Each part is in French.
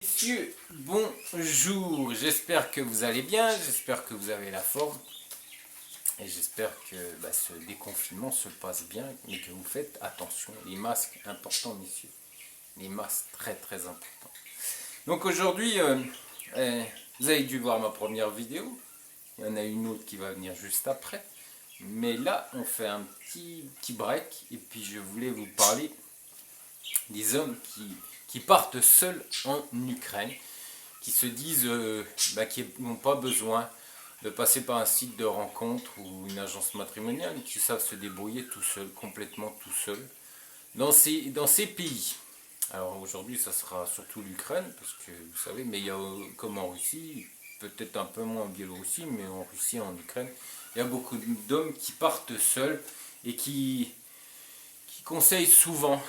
Messieurs, bonjour, j'espère que vous allez bien, j'espère que vous avez la forme et j'espère que ce déconfinement se passe bien mais que vous faites attention. Les masques, importants messieurs, les masques très très importants. Donc aujourd'hui, vous avez dû voir ma première vidéo, il y en a une autre qui va venir juste après, mais là on fait un petit break et puis je voulais vous parler des hommes qui partent seuls en Ukraine, qui se disent qu'ils n'ont pas besoin de passer par un site de rencontre ou une agence matrimoniale, qui savent se débrouiller tout seuls, complètement tout seuls, dans ces pays. Alors aujourd'hui, ça sera surtout l'Ukraine, parce que vous savez, mais il y a comme en Russie, peut-être un peu moins en Biélorussie, mais en Russie et en Ukraine, il y a beaucoup d'hommes qui partent seuls et qui conseillent souvent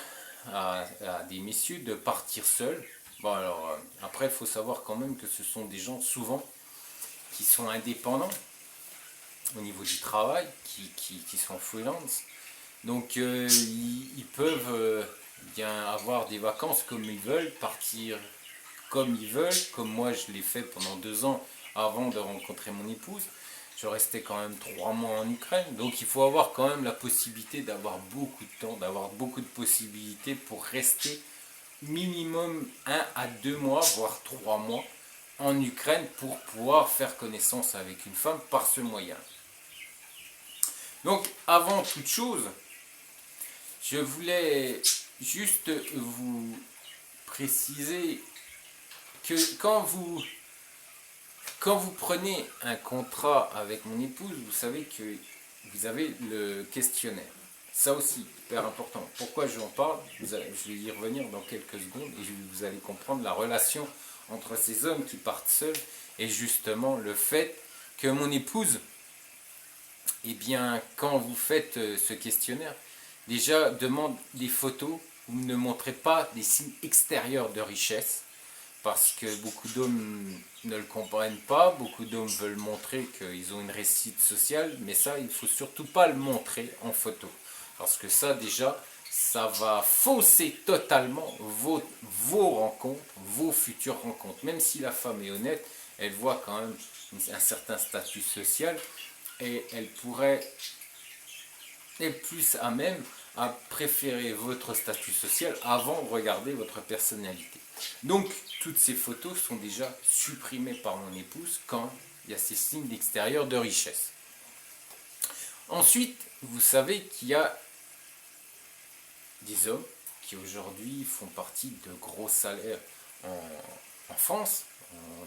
à des messieurs de partir seuls. Bon alors, après il faut savoir quand même que ce sont des gens souvent qui sont indépendants au niveau du travail, qui sont freelance. Donc ils peuvent bien avoir des vacances comme ils veulent, partir comme ils veulent, comme moi je l'ai fait pendant 2 ans avant de rencontrer mon épouse. Je restais quand même 3 mois en Ukraine, donc il faut avoir quand même la possibilité d'avoir beaucoup de temps, d'avoir beaucoup de possibilités pour rester minimum 1 à 2 mois, voire 3 mois en Ukraine pour pouvoir faire connaissance avec une femme par ce moyen. Donc avant toute chose, je voulais juste vous préciser que quand vous prenez un contrat avec mon épouse, vous savez que vous avez le questionnaire. Ça aussi, hyper important. Pourquoi j'en parle? Je vais y revenir dans quelques secondes et vous allez comprendre la relation entre ces hommes qui partent seuls et justement le fait que mon épouse, eh bien, quand vous faites ce questionnaire, déjà demande des photos, vous ne montrez pas des signes extérieurs de richesse, parce que beaucoup d'hommes ne le comprennent pas, beaucoup d'hommes veulent montrer qu'ils ont une réussite sociale, mais ça, il ne faut surtout pas le montrer en photo, parce que ça déjà, ça va fausser totalement vos rencontres, vos futures rencontres. Même si la femme est honnête, elle voit quand même un certain statut social, et elle pourrait être plus à même à préférer votre statut social avant de regarder votre personnalité. Donc, toutes ces photos sont déjà supprimées par mon épouse quand il y a ces signes d'extérieur de richesse. Ensuite, vous savez qu'il y a des hommes qui aujourd'hui font partie de gros salaires en France,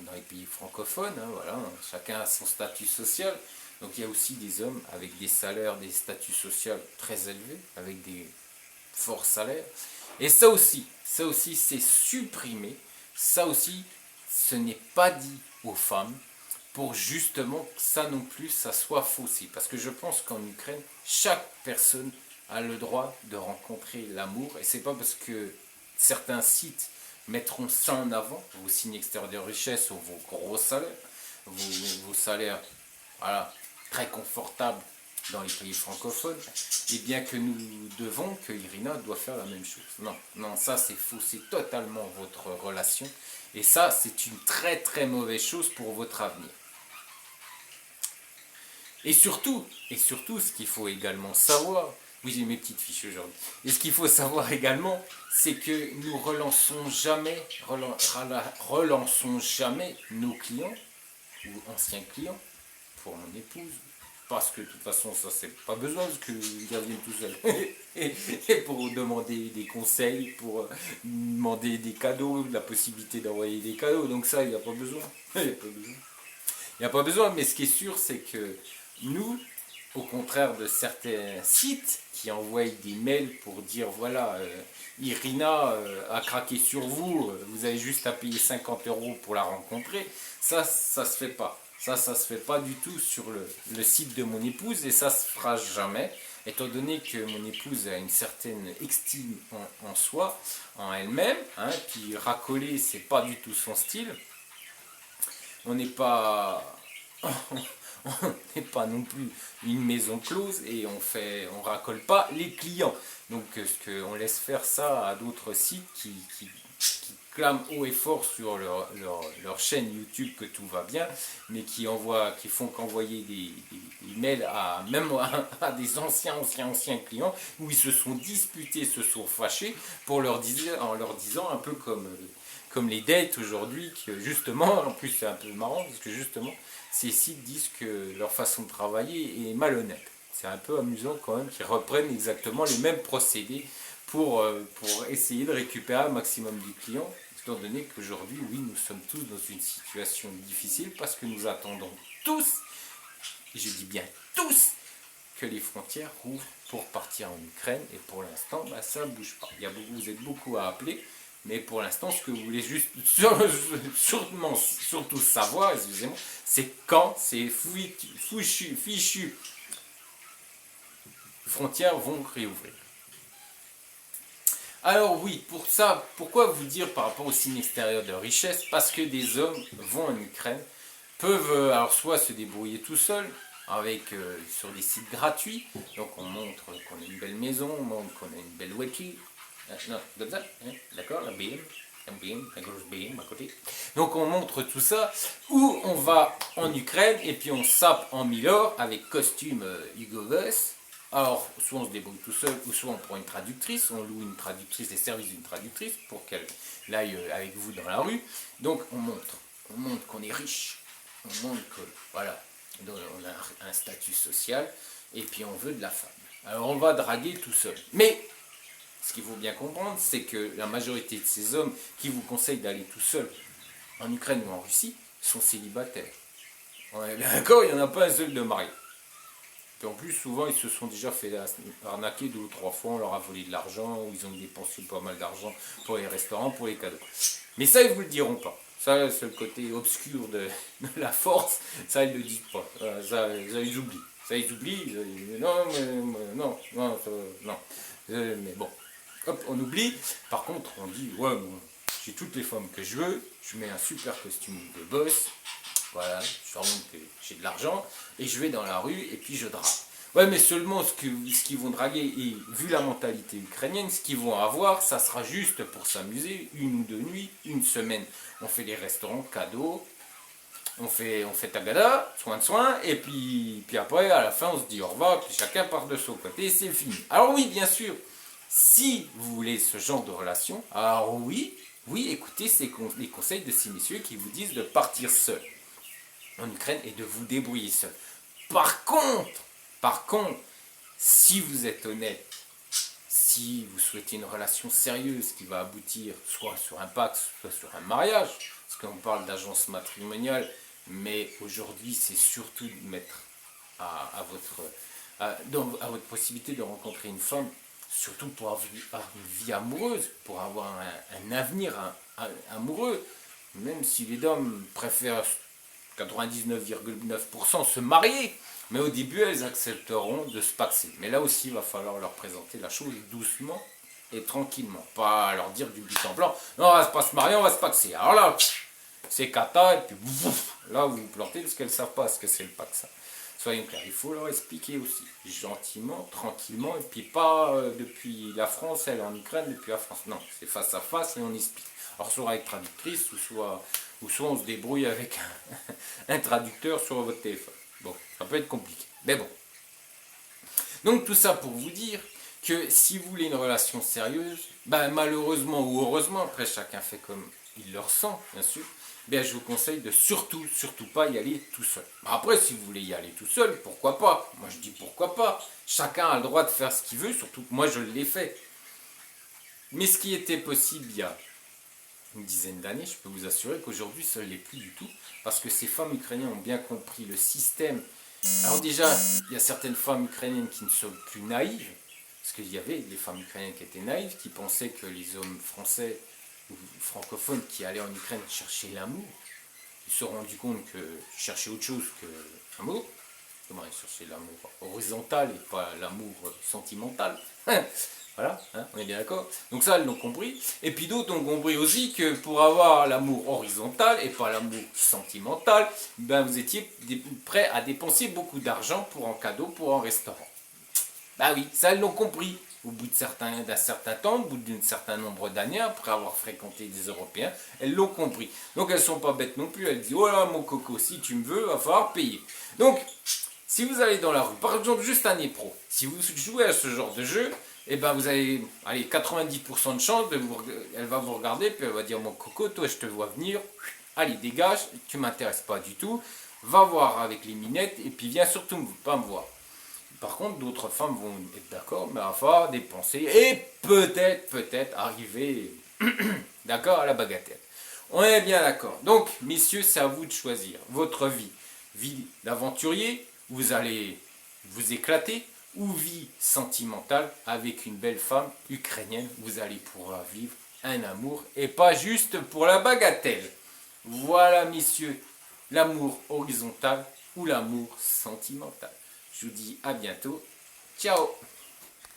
dans les pays francophones, hein, voilà, chacun a son statut social. Donc il y a aussi des hommes avec des salaires, des statuts sociaux très élevés, avec des forts salaires. Et ça aussi c'est supprimé. Ça aussi, ce n'est pas dit aux femmes pour justement que ça non plus, ça soit faussé. Parce que je pense qu'en Ukraine, chaque personne a le droit de rencontrer l'amour. Et c'est pas parce que certains sites mettront ça en avant, vos signes extérieurs de richesse ou vos gros salaires, vos salaires, voilà, très confortables dans les pays francophones, et bien que nous devons, que Irina doit faire la même chose. Non, non, ça c'est faux, c'est totalement votre relation, et ça c'est une très très mauvaise chose pour votre avenir. Et surtout, ce qu'il faut également savoir, oui j'ai mes petites fiches aujourd'hui, et ce qu'il faut savoir également, c'est que nous relançons jamais nos clients, ou anciens clients, pour mon épouse, parce que de toute façon ça c'est pas besoin parce qu'ils reviennent tout seuls et pour demander des conseils, pour demander des cadeaux, la possibilité d'envoyer des cadeaux, donc ça il n'y a pas besoin. Il n'y a pas besoin, mais ce qui est sûr c'est que nous, au contraire de certains sites qui envoient des mails pour dire voilà, Irina a craqué sur vous, vous avez juste à payer 50 € pour la rencontrer, ça se fait pas. Ça se fait pas du tout sur le site de mon épouse et ça se fera jamais, étant donné que mon épouse a une certaine estime en soi, en elle-même, hein, puis racoler c'est pas du tout son style. On n'est pas on n'est pas non plus une maison close et on racole pas les clients. Donc on laisse faire ça à d'autres sites qui clament haut et fort sur leur chaîne YouTube que tout va bien, mais qui font qu'envoyer des mails même à des anciens clients où ils se sont disputés, se sont fâchés en leur disant un peu comme les dates aujourd'hui, que justement, en plus c'est un peu marrant parce que justement ces sites disent que leur façon de travailler est malhonnête. C'est un peu amusant quand même qu'ils reprennent exactement les mêmes procédés pour essayer de récupérer un maximum de clients, étant donné qu'aujourd'hui, oui, nous sommes tous dans une situation difficile parce que nous attendons tous, et je dis bien tous, que les frontières ouvrent pour partir en Ukraine, et pour l'instant, bah, ça ne bouge pas. Vous êtes beaucoup à appeler, mais pour l'instant, ce que vous voulez juste surtout savoir, excusez-moi, c'est quand ces fichues frontières vont réouvrir. Alors oui, pour ça, pourquoi vous dire par rapport au signe extérieur de richesse? Parce que des hommes vont en Ukraine, peuvent alors soit se débrouiller tout seuls, sur des sites gratuits, donc on montre qu'on a une belle maison, on montre qu'on a une belle voiture, non, comme ça, hein, d'accord, la grosse BM à côté. Donc on montre tout ça, ou on va en Ukraine et puis on sape en Milor avec costume Hugo Boss. Alors, soit on se débrouille tout seul, ou soit on prend une traductrice, on loue une traductrice, les services d'une traductrice pour qu'elle aille avec vous dans la rue. Donc on montre qu'on est riche, on montre que voilà, on a un statut social, et puis on veut de la femme. Alors on va draguer tout seul. Mais ce qu'il faut bien comprendre, c'est que la majorité de ces hommes qui vous conseillent d'aller tout seul en Ukraine ou en Russie sont célibataires. On est d'accord, il n'y en a pas un seul de marié. Et en plus, souvent, ils se sont déjà fait arnaquer 2 ou 3 fois, on leur a volé de l'argent, ou ils ont dépensé pas mal d'argent pour les restaurants, pour les cadeaux. Mais ça, ils ne vous le diront pas. Ça, c'est le côté obscur de la force, ça, ils ne le disent pas. Ça, ils oublient. Ça, ils oublient. Non, mais bon, hop, on oublie. Par contre, on dit, ouais, bon, j'ai toutes les femmes que je veux, je mets un super costume de boss, voilà, je leur montre que j'ai de l'argent, et je vais dans la rue, et puis je drague. Ouais, mais seulement ce qu'ils vont draguer, et vu la mentalité ukrainienne, ce qu'ils vont avoir, ça sera juste pour s'amuser, 1 ou 2 nuits, une semaine. On fait des restaurants cadeaux, on fait tagada, soin, et puis après, à la fin, on se dit au revoir, puis chacun part de son côté, et c'est fini. Alors oui, bien sûr, si vous voulez ce genre de relation, alors oui, écoutez les conseils de ces messieurs qui vous disent de partir seul en Ukraine et de vous débrouiller seul. Par contre, si vous êtes honnête, si vous souhaitez une relation sérieuse qui va aboutir soit sur un pacte, soit sur un mariage, parce qu'on parle d'agence matrimoniale, mais aujourd'hui c'est surtout de mettre à votre possibilité de rencontrer une femme, surtout pour avoir une vie amoureuse, pour avoir un avenir amoureux, même si les hommes préfèrent 99,9% se marier. Mais au début, elles accepteront de se paxer. Mais là aussi, il va falloir leur présenter la chose doucement et tranquillement. Pas leur dire du but en blanc, non, on va pas se marier, on va se paxer. Alors là, c'est kata, et puis là, vous vous plantez parce qu'elles ne savent pas ce que c'est le pax. Soyons clairs, il faut leur expliquer aussi, gentiment, tranquillement, et puis pas depuis la France, elle en Ukraine, depuis la France. Non, c'est face à face et on explique. Alors soit avec traductrice, ou soit on se débrouille avec un traducteur sur votre téléphone. Bon, ça peut être compliqué, mais bon. Donc tout ça pour vous dire que si vous voulez une relation sérieuse, ben malheureusement ou heureusement, après chacun fait comme il le ressent, bien sûr, ben je vous conseille de surtout pas y aller tout seul. Après, si vous voulez y aller tout seul, pourquoi pas? Moi je dis pourquoi pas. Chacun a le droit de faire ce qu'il veut, surtout que moi je l'ai fait. Mais ce qui était possible il y a une dizaine d'années, je peux vous assurer qu'aujourd'hui ça ne l'est plus du tout, parce que ces femmes ukrainiennes ont bien compris le système. Alors déjà, il y a certaines femmes ukrainiennes qui ne sont plus naïves, parce qu'il y avait des femmes ukrainiennes qui étaient naïves, qui pensaient que les hommes français ou francophones qui allaient en Ukraine chercher l'amour, ils se sont rendus compte que chercher autre chose que l'amour, comment ils cherchaient l'amour horizontal et pas l'amour sentimental. Voilà, hein, on est bien d'accord. Donc ça, elles l'ont compris. Et puis d'autres ont compris aussi que pour avoir l'amour horizontal et pas l'amour sentimental, ben vous étiez prêt à dépenser beaucoup d'argent pour un cadeau, pour un restaurant. Bah oui, ça, elles l'ont compris. au bout d'un certain temps, au bout d'un certain nombre d'années, après avoir fréquenté des Européens, elles l'ont compris. Donc elles ne sont pas bêtes non plus, elles disent, oh là mon coco, si tu me veux, il va falloir payer. Donc, si vous allez dans la rue, par exemple juste un pro, si vous jouez à ce genre de jeu, et ben vous avez allez, 90% de chance, elle va vous regarder, puis elle va dire, mon coco, toi je te vois venir, allez dégage, tu m'intéresses pas du tout, va voir avec les minettes, et puis viens surtout pas me voir. Par contre, d'autres femmes vont être d'accord, mais il va falloir dépenser et peut-être arriver, d'accord, à la bagatelle. On est bien d'accord. Donc, messieurs, c'est à vous de choisir votre vie. Vie d'aventurier, vous allez vous éclater, ou vie sentimentale avec une belle femme ukrainienne, vous allez pouvoir vivre un amour et pas juste pour la bagatelle. Voilà, messieurs, l'amour horizontal ou l'amour sentimental. Je vous dis à bientôt. Ciao!